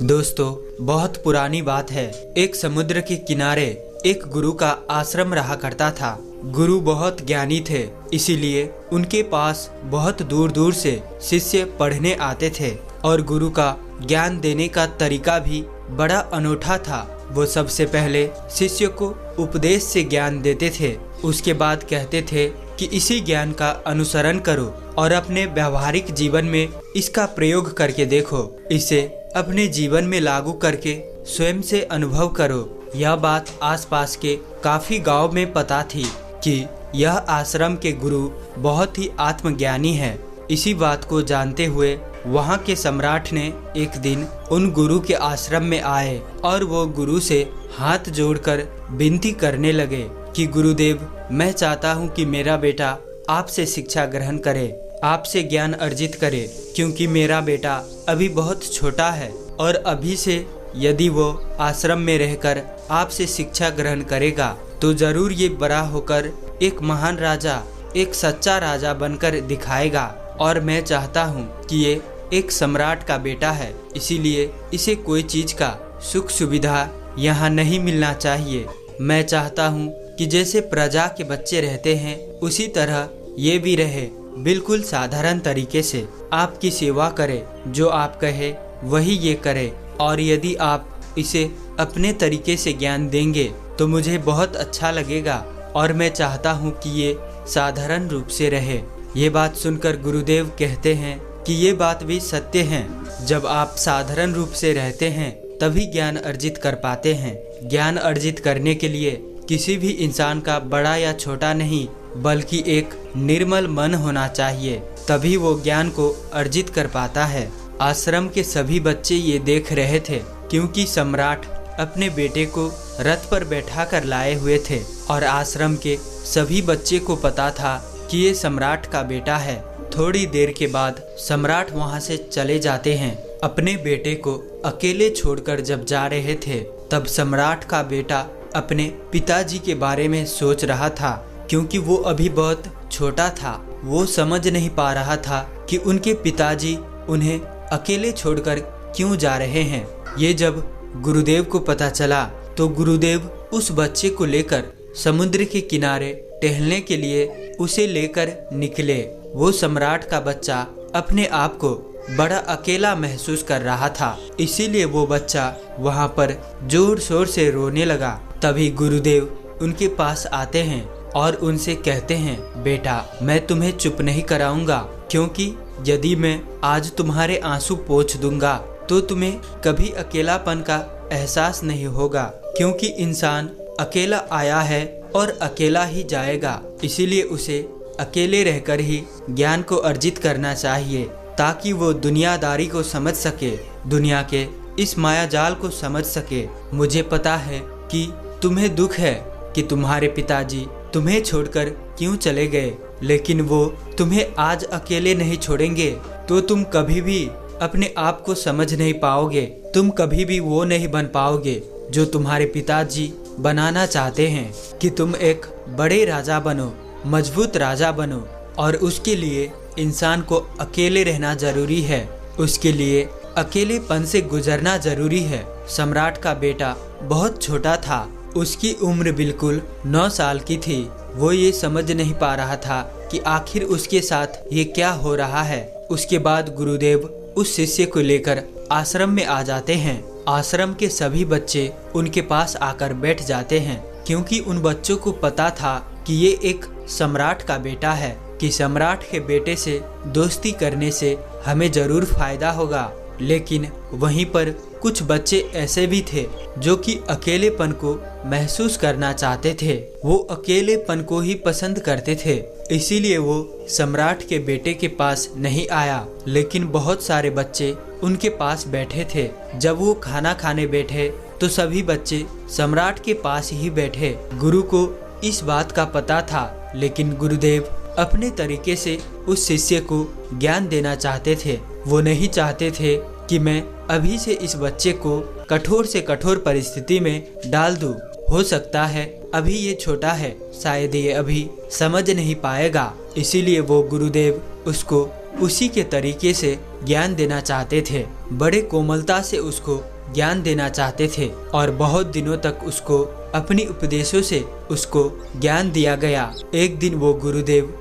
दोस्तों, बहुत पुरानी बात है। एक समुद्र के किनारे एक गुरु का आश्रम रहा करता था। गुरु बहुत ज्ञानी थे, इसीलिए उनके पास बहुत दूर दूर से शिष्य पढ़ने आते थे और गुरु का ज्ञान देने का तरीका भी बड़ा अनोखा था। वो सबसे पहले शिष्य को उपदेश से ज्ञान देते थे, उसके बाद कहते थे कि इसी ज्ञान का अनुसरण करो और अपने व्यवहारिक जीवन में इसका प्रयोग करके देखो। इसे अपने जीवन में लागू करके स्वयं से अनुभव करो। यह बात आसपास के काफी गांव में पता थी कि यह आश्रम के गुरु बहुत ही आत्मज्ञानी है। इसी बात को जानते हुए वहाँ के सम्राट ने एक दिन उन गुरु के आश्रम में आए और वो गुरु से हाथ जोड़कर विनती करने लगे कि गुरुदेव, मैं चाहता हूँ कि मेरा बेटा आपसे शिक्षा ग्रहण करे, आपसे ज्ञान अर्जित करे, क्योंकि मेरा बेटा अभी बहुत छोटा है और अभी से यदि वो आश्रम में रहकर आपसे शिक्षा ग्रहण करेगा तो जरूर ये बड़ा होकर एक महान राजा, एक सच्चा राजा बनकर दिखाएगा। और मैं चाहता हूँ कि ये एक सम्राट का बेटा है, इसीलिए इसे कोई चीज का सुख सुविधा यहाँ नहीं मिलना चाहिए। मैं चाहता हूँ कि जैसे प्रजा के बच्चे रहते हैं उसी तरह ये भी रहे, बिल्कुल साधारण तरीके से आपकी सेवा करे, जो आप कहे वही ये करे। और यदि आप इसे अपने तरीके से ज्ञान देंगे तो मुझे बहुत अच्छा लगेगा और मैं चाहता हूँ कि ये साधारण रूप से रहे। ये बात सुनकर गुरुदेव कहते हैं कि ये बात भी सत्य है। जब आप साधारण रूप से रहते हैं तभी ज्ञान अर्जित कर पाते हैं। ज्ञान अर्जित करने के लिए किसी भी इंसान का बड़ा या छोटा नहीं, बल्कि एक निर्मल मन होना चाहिए, तभी वो ज्ञान को अर्जित कर पाता है। आश्रम के सभी बच्चे ये देख रहे थे, क्योंकि सम्राट अपने बेटे को रथ पर बैठा कर लाए हुए थे और आश्रम के सभी बच्चे को पता था कि ये सम्राट का बेटा है। थोड़ी देर के बाद सम्राट वहाँ से चले जाते हैं। अपने बेटे को अकेले छोड़कर जब जा रहे थे तब सम्राट का बेटा अपने पिताजी के बारे में सोच रहा था, क्योंकि वो अभी बहुत छोटा था। वो समझ नहीं पा रहा था कि उनके पिताजी उन्हें अकेले छोड़कर क्यों जा रहे हैं। ये जब गुरुदेव को पता चला तो गुरुदेव उस बच्चे को लेकर समुद्र के किनारे टहलने के लिए उसे लेकर निकले। वो सम्राट का बच्चा अपने आप को बड़ा अकेला महसूस कर रहा था, इसीलिए वो बच्चा वहाँ पर जोर शोर से रोने लगा। तभी गुरुदेव उनके पास आते हैं और उनसे कहते हैं, बेटा, मैं तुम्हें चुप नहीं कराऊंगा, क्योंकि यदि मैं आज तुम्हारे आंसू पोंछ दूंगा तो तुम्हें कभी अकेलापन का एहसास नहीं होगा, क्योंकि इंसान अकेला आया है और अकेला ही जाएगा। इसीलिए उसे अकेले रहकर ही ज्ञान को अर्जित करना चाहिए, ताकि वो दुनियादारी को समझ सके, दुनिया के इस मायाजाल को समझ सके। मुझे पता है कि तुम्हें दुख है कि तुम्हारे पिताजी तुम्हें छोड़कर क्यों चले गए, लेकिन वो तुम्हें आज अकेले नहीं छोड़ेंगे तो तुम कभी भी अपने आप को समझ नहीं पाओगे। तुम कभी भी वो नहीं बन पाओगे जो तुम्हारे पिताजी बनाना चाहते हैं, कि तुम एक बड़े राजा बनो, मजबूत राजा बनो। और उसके लिए इंसान को अकेले रहना जरूरी है, उसके लिए अकेलेपन से गुजरना जरूरी है। सम्राट का बेटा बहुत छोटा था, उसकी उम्र बिल्कुल 9 साल की थी। वो ये समझ नहीं पा रहा था कि आखिर उसके साथ ये क्या हो रहा है। उसके बाद गुरुदेव उस शिष्य को लेकर आश्रम में आ जाते हैं। आश्रम के सभी बच्चे उनके पास आकर बैठ जाते हैं, क्योंकि उन बच्चों को पता था कि ये एक सम्राट का बेटा है, कि सम्राट के बेटे से दोस्ती करने से हमें जरूर फायदा होगा। लेकिन वहीं पर कुछ बच्चे ऐसे भी थे जो कि अकेलेपन को महसूस करना चाहते थे। वो अकेलेपन को ही पसंद करते थे, इसीलिए वो सम्राट के बेटे के पास नहीं आया। लेकिन बहुत सारे बच्चे उनके पास बैठे थे। जब वो खाना खाने बैठे तो सभी बच्चे सम्राट के पास ही बैठे। गुरु को इस बात का पता था, लेकिन गुरुदेव अपने तरीके से उस शिष्य को ज्ञान देना चाहते थे। वो नहीं चाहते थे कि मैं अभी से इस बच्चे को कठोर से कठोर परिस्थिति में डाल दूं। हो सकता है अभी ये छोटा है, शायद ये अभी समझ नहीं पाएगा, इसीलिए वो गुरुदेव उसको उसी के तरीके से ज्ञान देना चाहते थे। बड़े कोमलता से उसको ज्ञान देना चाहते थे और बहुत दिनों तक उसको अपनी उपदेशों से उसको ज्ञान दिया गया। एक दिन वो गुरुदेव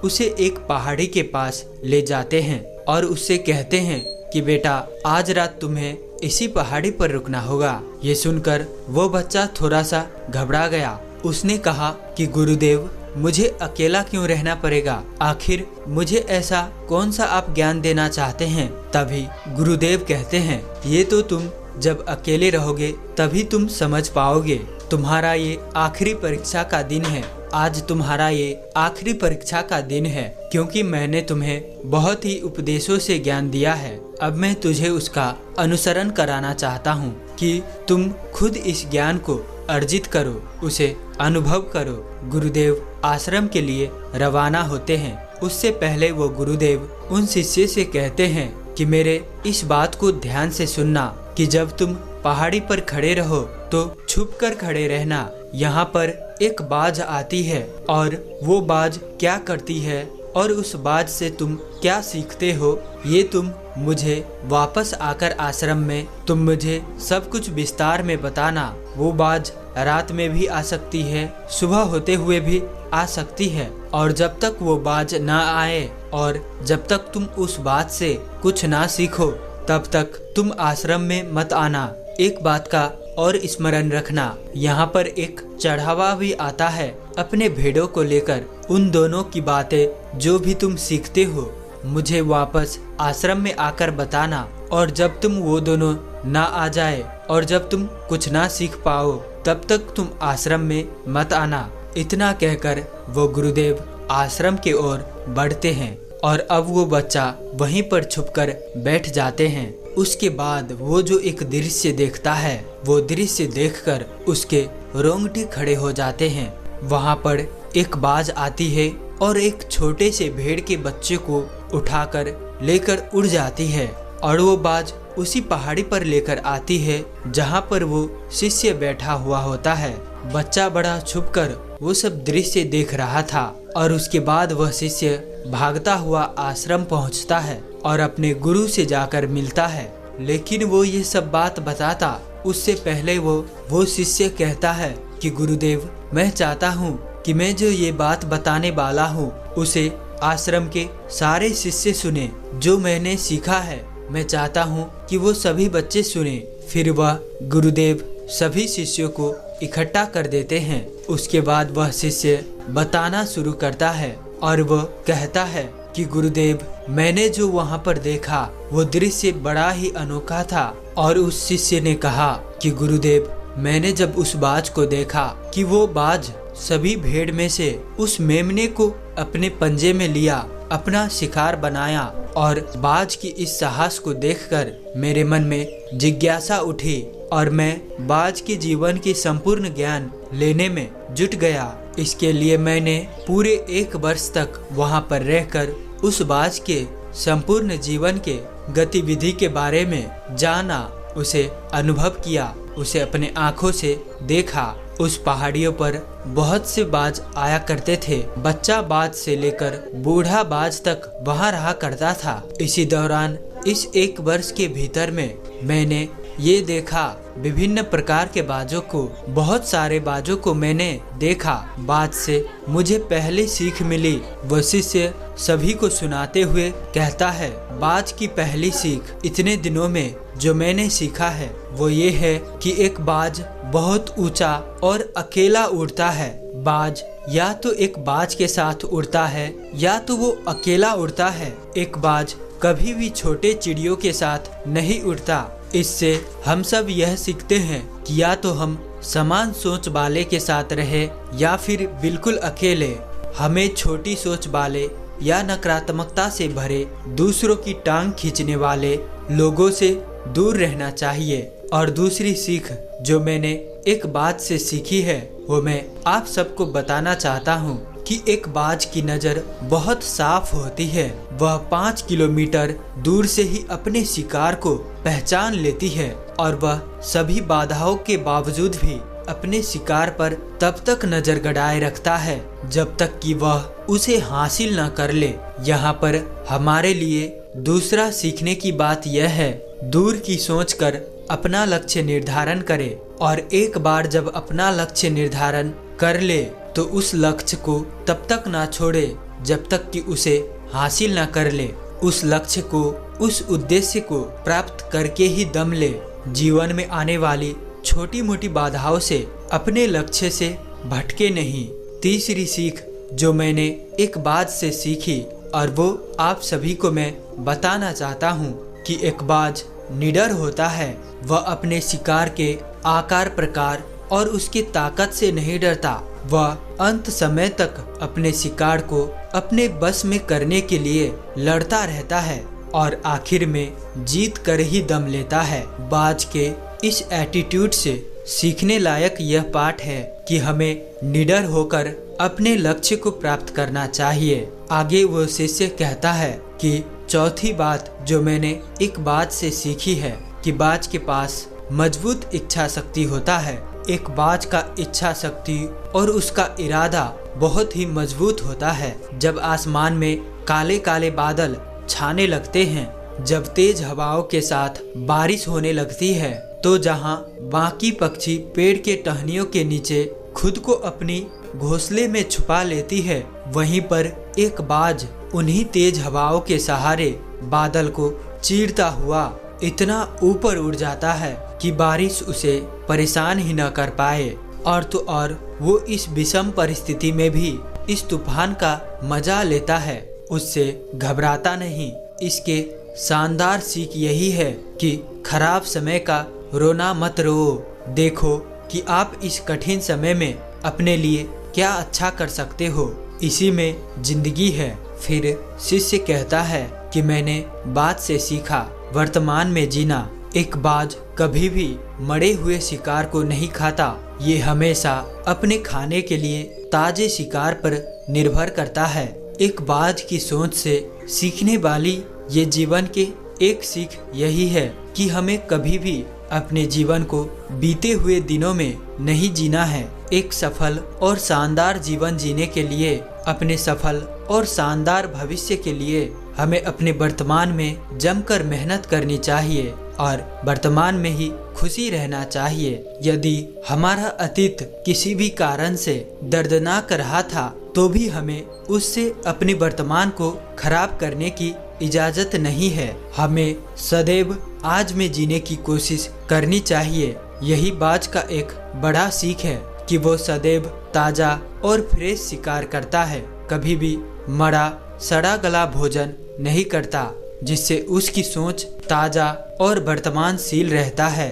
उसे एक पहाड़ी के पास ले जाते हैं और उससे कहते हैं कि बेटा, आज रात तुम्हें इसी पहाड़ी पर रुकना होगा। ये सुनकर वो बच्चा थोड़ा सा घबरा गया। उसने कहा कि गुरुदेव, मुझे अकेला क्यों रहना पड़ेगा? आखिर मुझे ऐसा कौन सा आप ज्ञान देना चाहते हैं? तभी गुरुदेव कहते हैं, ये तो तुम जब अकेले रहोगे तभी तुम समझ पाओगे। तुम्हारा ये आखिरी परीक्षा का दिन है। आज तुम्हारा ये आखिरी परीक्षा का दिन है, क्योंकि मैंने तुम्हें बहुत ही उपदेशों से ज्ञान दिया है। अब मैं तुझे उसका अनुसरण कराना चाहता हूँ कि तुम खुद इस ज्ञान को अर्जित करो, उसे अनुभव करो। गुरुदेव आश्रम के लिए रवाना होते हैं। उससे पहले वो गुरुदेव उन शिष्य से कहते हैं कि मेरे इस बात को ध्यान से सुनना कि जब तुम पहाड़ी पर खड़े रहो तो छुप कर खड़े रहना। यहाँ पर एक बाज आती है और वो बाज क्या करती है और उस बाज से तुम क्या सीखते हो, ये तुम मुझे वापस आकर आश्रम में तुम मुझे सब कुछ विस्तार में बताना। वो बाज रात में भी आ सकती है, सुबह होते हुए भी आ सकती है, और जब तक वो बाज ना आए और जब तक तुम उस बात से कुछ ना सीखो तब तक तुम आश्रम में मत आना। एक बात का और स्मरण रखना, यहाँ पर एक चढ़ावा भी आता है अपने भेड़ों को लेकर। उन दोनों की बातें जो भी तुम सीखते हो मुझे वापस आश्रम में आकर बताना, और जब तुम वो दोनों ना आ जाए और जब तुम कुछ ना सीख पाओ तब तक तुम आश्रम में मत आना। इतना कहकर वो गुरुदेव आश्रम की ओर बढ़ते हैं और अब वो बच्चा वहीं पर छुपकर बैठ जाते हैं। उसके बाद वो जो एक दृश्य देखता है, वो दृश्य देखकर उसके रोंगटे खड़े हो जाते हैं। वहाँ पर एक बाज आती है और एक छोटे से भेड़ के बच्चे को उठाकर लेकर उड़ जाती है, और वो बाज उसी पहाड़ी पर लेकर आती है जहाँ पर वो शिष्य बैठा हुआ होता है। बच्चा बड़ा छुपकर वो सब दृश्य देख रहा था, और उसके बाद वह शिष्य भागता हुआ आश्रम पहुँचता है और अपने गुरु से जाकर मिलता है। लेकिन वो ये सब बात बताता उससे पहले वो शिष्य कहता है कि गुरुदेव, मैं चाहता हूँ कि मैं जो ये बात बताने वाला हूँ उसे आश्रम के सारे शिष्य सुने। जो मैंने सीखा है मैं चाहता हूँ कि वो सभी बच्चे सुने। फिर वह गुरुदेव सभी शिष्यों को इकट्ठा कर देते हैं। उसके बाद वह शिष्य बताना शुरू करता है और वह कहता है कि गुरुदेव, मैंने जो वहाँ पर देखा वो दृश्य बड़ा ही अनोखा था। और उस शिष्य ने कहा कि गुरुदेव, मैंने जब उस बाज को देखा कि वो बाज सभी भेड़ में से उस मेमने को अपने पंजे में लिया, अपना शिकार बनाया, और बाज की इस साहस को देखकर मेरे मन में जिज्ञासा उठी और मैं बाज के जीवन की संपूर्ण ज्ञान लेने में जुट गया। इसके लिए मैंने पूरे 1 वर्ष तक वहाँ पर रहकर उस बाज के संपूर्ण जीवन के गतिविधि के बारे में जाना, उसे अनुभव किया, उसे अपने आँखों से देखा। उस पहाड़ियों पर बहुत से बाज आया करते थे। बच्चा बाज से लेकर बूढ़ा बाज तक वहाँ रहा करता था। इसी दौरान इस 1 वर्ष के भीतर में मैंने ये देखा विभिन्न प्रकार के बाजों को, बहुत सारे बाजों को मैंने देखा। बाज से मुझे पहली सीख मिली। वह शिष्य सभी को सुनाते हुए कहता है, बाज की पहली सीख इतने दिनों में जो मैंने सीखा है वो ये है कि एक बाज बहुत ऊंचा और अकेला उड़ता है। बाज या तो एक बाज के साथ उड़ता है या तो वो अकेला उड़ता है। एक बाज कभी भी छोटे चिड़ियों के साथ नहीं उड़ता। इससे हम सब यह सीखते हैं कि या तो हम समान सोच वाले के साथ रहे या फिर बिल्कुल अकेले। हमें छोटी सोच वाले या नकारात्मकता से भरे दूसरों की टांग खींचने वाले लोगों से दूर रहना चाहिए। और दूसरी सीख जो मैंने एक बात से सीखी है वो मैं आप सबको बताना चाहता हूँ कि एक बाज की नज़र बहुत साफ होती है। वह 5 किलोमीटर दूर से ही अपने शिकार को पहचान लेती है और वह सभी बाधाओं के बावजूद भी अपने शिकार पर तब तक नजर गड़ाए रखता है जब तक कि वह उसे हासिल न कर ले। यहाँ पर हमारे लिए दूसरा सीखने की बात यह है, दूर की सोच कर अपना लक्ष्य निर्धारण करे और एक बार जब अपना लक्ष्य निर्धारण कर ले तो उस लक्ष्य को तब तक ना छोड़े जब तक कि उसे हासिल ना कर ले। उस लक्ष्य को, उस उद्देश्य को प्राप्त करके ही दम ले। जीवन में आने वाली छोटी मोटी बाधाओं से अपने लक्ष्य से भटके नहीं। तीसरी सीख जो मैंने एक बाज से सीखी और वो आप सभी को मैं बताना चाहता हूँ कि एक बाज निडर होता है। वह अपने शिकार के आकार प्रकार और उसकी ताकत से नहीं डरता। वह अंत समय तक अपने शिकार को अपने बस में करने के लिए लड़ता रहता है और आखिर में जीत कर ही दम लेता है। बाज के इस एटीट्यूड से सीखने लायक यह पाठ है कि हमें निडर होकर अपने लक्ष्य को प्राप्त करना चाहिए। आगे वो शिष्य कहता है कि चौथी बात जो मैंने एक बात से सीखी है कि बाज के पास मजबूत इच्छा शक्ति होता है। एक बाज का इच्छा शक्ति और उसका इरादा बहुत ही मजबूत होता है। जब आसमान में काले काले बादल छाने लगते हैं, जब तेज हवाओं के साथ बारिश होने लगती है, तो जहां बाकी पक्षी पेड़ के टहनियों के नीचे खुद को अपनी घोंसले में छुपा लेती है, वहीं पर एक बाज उन्हीं तेज हवाओं के सहारे बादल को चीरता हुआ इतना ऊपर उड़ जाता है कि बारिश उसे परेशान ही न कर पाए। और तो और वो इस विषम परिस्थिति में भी इस तूफान का मजा लेता है, उससे घबराता नहीं। इसके शानदार सीख यही है कि खराब समय का रोना मत रो, देखो कि आप इस कठिन समय में अपने लिए क्या अच्छा कर सकते हो, इसी में जिंदगी है। फिर शिष्य कहता है कि मैंने बात से सीखा वर्तमान में जीना। एक बाज कभी भी मरे हुए शिकार को नहीं खाता, ये हमेशा अपने खाने के लिए ताजे शिकार पर निर्भर करता है। एक बाज की सोच से सीखने वाली ये जीवन के एक सीख यही है कि हमें कभी भी अपने जीवन को बीते हुए दिनों में नहीं जीना है। एक सफल और शानदार जीवन जीने के लिए, अपने सफल और शानदार भविष्य के लिए हमें अपने वर्तमान में जमकर मेहनत करनी चाहिए और वर्तमान में ही खुशी रहना चाहिए। यदि हमारा अतीत किसी भी कारण से दर्दनाक रहा था तो भी हमें उससे अपने वर्तमान को खराब करने की इजाजत नहीं है। हमें सदैव आज में जीने की कोशिश करनी चाहिए। यही बाज का एक बड़ा सीख है कि वो सदैव ताजा और फ्रेश शिकार करता है, कभी भी मरा सड़ा गला भोजन नहीं करता, जिससे उसकी सोच ताजा और वर्तमानशील रहता है।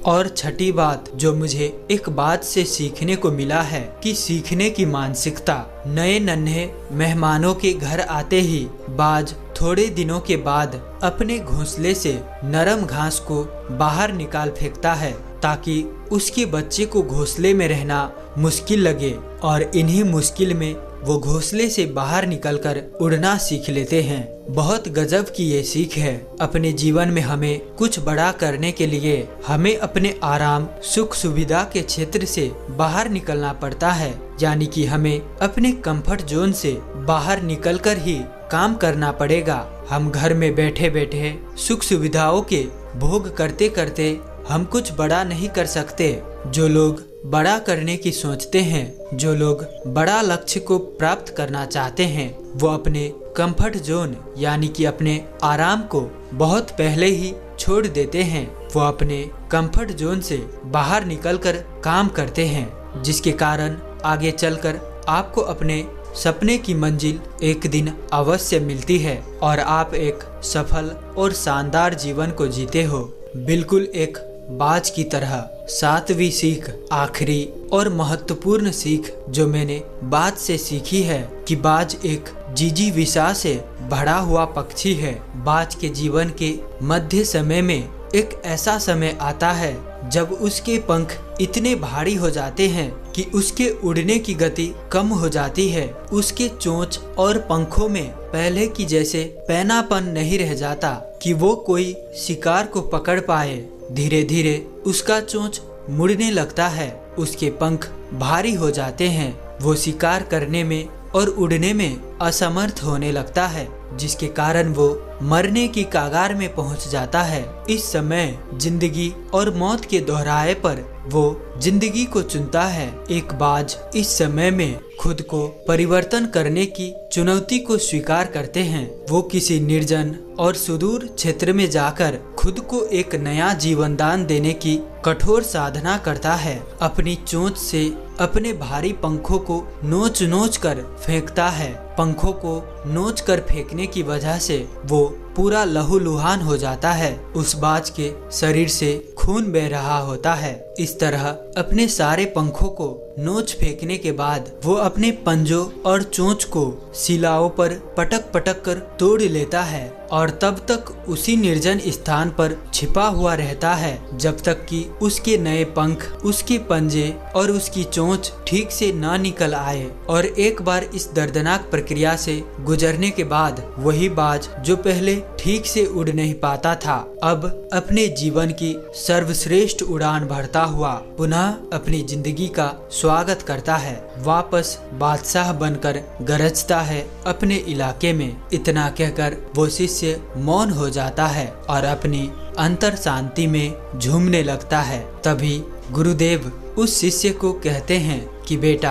और छठी बात जो मुझे एक बात से सीखने को मिला है कि सीखने की मानसिकता। नए नन्हे मेहमानों के घर आते ही बाज थोड़े दिनों के बाद अपने घोंसले से नरम घास को बाहर निकाल फेंकता है ताकि उसके बच्चे को घोंसले में रहना मुश्किल लगे, और इन्हीं मुश्किल में वो घोंसले से बाहर निकलकर उड़ना सीख लेते हैं। बहुत गजब की ये सीख है। अपने जीवन में हमें कुछ बड़ा करने के लिए हमें अपने आराम सुख सुविधा के क्षेत्र से बाहर निकलना पड़ता है, यानी कि हमें अपने कंफर्ट जोन से बाहर निकलकर ही काम करना पड़ेगा। हम घर में बैठे बैठे सुख सुविधाओं के भोग करते करते हम कुछ बड़ा नहीं कर सकते। जो लोग बड़ा करने की सोचते हैं, जो लोग बड़ा लक्ष्य को प्राप्त करना चाहते हैं, वो अपने कंफर्ट जोन यानी कि अपने आराम को बहुत पहले ही छोड़ देते हैं। वो अपने कंफर्ट जोन से बाहर निकलकर काम करते हैं, जिसके कारण आगे चलकर आपको अपने सपने की मंजिल एक दिन अवश्य मिलती है और आप एक सफल और शानदार जीवन को जीते हो, बिल्कुल एक बाज की तरह। सातवीं सीख, आखिरी और महत्वपूर्ण सीख जो मैंने बाज से सीखी है कि बाज एक जिजीविषा से भरा हुआ पक्षी है। बाज के जीवन के मध्य समय में एक ऐसा समय आता है जब उसके पंख इतने भारी हो जाते हैं कि उसके उड़ने की गति कम हो जाती है। उसके चोंच और पंखों में पहले की जैसे पैनापन नहीं रह जाता कि वो कोई शिकार को पकड़ पाए। धीरे धीरे उसका चोंच मुड़ने लगता है, उसके पंख भारी हो जाते हैं, वो शिकार करने में और उड़ने में असमर्थ होने लगता है, जिसके कारण वो मरने की कगार में पहुंच जाता है। इस समय जिंदगी और मौत के दोहराए पर वो जिंदगी को चुनता है। एक बाज इस समय में खुद को परिवर्तन करने की चुनौती को स्वीकार करते हैं। वो किसी निर्जन और सुदूर क्षेत्र में जाकर खुद को एक नया जीवन दान देने की कठोर साधना करता है। अपनी चोंच से अपने भारी पंखों को नोच नोच कर फेंकता है। पंखों को नोच कर फेंकने की वजह से वो पूरा लहूलुहान हो जाता है। उस बाज के शरीर से खून बह रहा होता है। इस तरह अपने सारे पंखों को नोच फेंकने के बाद वो अपने पंजों और चोंच को शिलाओं पर पटक पटक कर तोड़ लेता है और तब तक उसी निर्जन स्थान पर छिपा हुआ रहता है जब तक कि उसके नए पंख, उसके पंजे और उसकी चोंच ठीक से ना निकल आए। और एक बार इस दर्दनाक प्रक्रिया से गुजरने के बाद वही बाज जो पहले ठीक से उड़ नहीं पाता था, अब अपने जीवन की सर्वश्रेष्ठ उड़ान भरता हुआ पुनः अपनी जिंदगी का स्वागत करता है। वापस बादशाह बनकर गरजता है अपने इलाके में। इतना कहकर वो शिष्य मौन हो जाता है और अपनी अंतर शांति में झूमने लगता है। तभी गुरुदेव उस शिष्य को कहते हैं कि बेटा,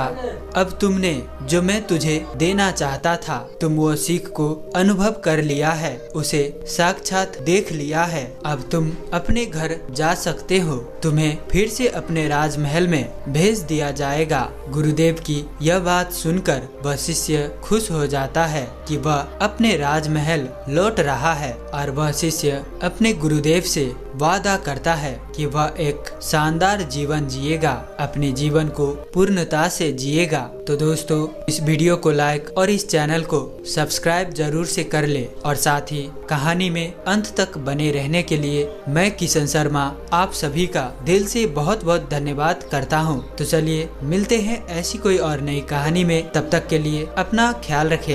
अब तुमने जो मैं तुझे देना चाहता था, तुम वो सीख को अनुभव कर लिया है, उसे साक्षात देख लिया है। अब तुम अपने घर जा सकते हो। तुम्हें फिर से अपने राजमहल में भेज दिया जाएगा। गुरुदेव की यह बात सुनकर वह शिष्य खुश हो जाता है कि वह अपने राजमहल लौट रहा है और वह शिष्य अपने गुरुदेव से वादा करता है कि वह एक शानदार जीवन जिएगा, अपने जीवन को पूर्णता से जिएगा। तो दोस्तों, इस वीडियो को लाइक और इस चैनल को सब्सक्राइब जरूर से कर ले और साथ ही कहानी में अंत तक बने रहने के लिए मैं किशन शर्मा आप सभी का दिल से बहुत बहुत धन्यवाद करता हूँ। तो चलिए मिलते हैं ऐसी कोई और नई कहानी में। तब तक के लिए अपना ख्याल रखें।